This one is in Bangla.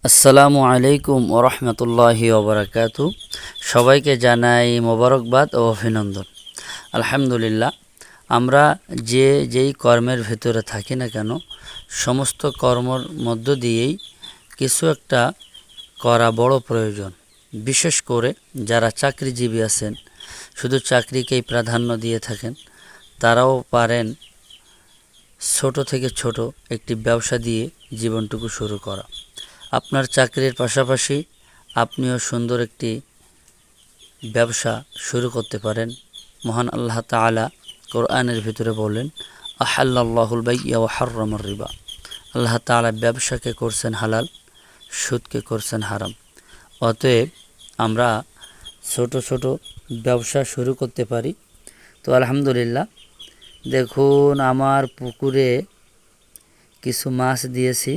আসসালামু আলাইকুম ওরহমতুল্লাহি ওবরাকাতু। সবাইকে জানাই মোবারকবাদ ও অভিনন্দন। আলহামদুলিল্লাহ, আমরা যেই কর্মের ভিতরে থাকি না কেন, সমস্ত কর্মর মধ্য দিয়েই কিছু একটা করা বড় প্রয়োজন। বিশেষ করে যারা চাকরিজীবী আছেন, শুধু চাকরিকেই প্রাধান্য দিয়ে থাকেন, তারাও পারেন ছোট থেকে ছোট একটি ব্যবসা দিয়ে জীবনটুকু শুরু করা। আপনার চাকরির পাশাপাশি আপনিও সুন্দর একটি ব্যবসা শুরু করতে পারেন। মহান আল্লাহ তাআলা কোরআনের ভিতরে বলেন, আহাল্লাল্লাহুল বাই'a ওয়া হাররামার রিবা। আল্লাহ তাআলা ব্যবসাকে করছেন হালাল, সুদকে করছেন হারাম। অতএব আমরা ছোট ছোট ব্যবসা শুরু করতে পারি। তো আলহামদুলিল্লাহ, দেখুন আমার পুকুরে কিছু মাছ দিয়েছি।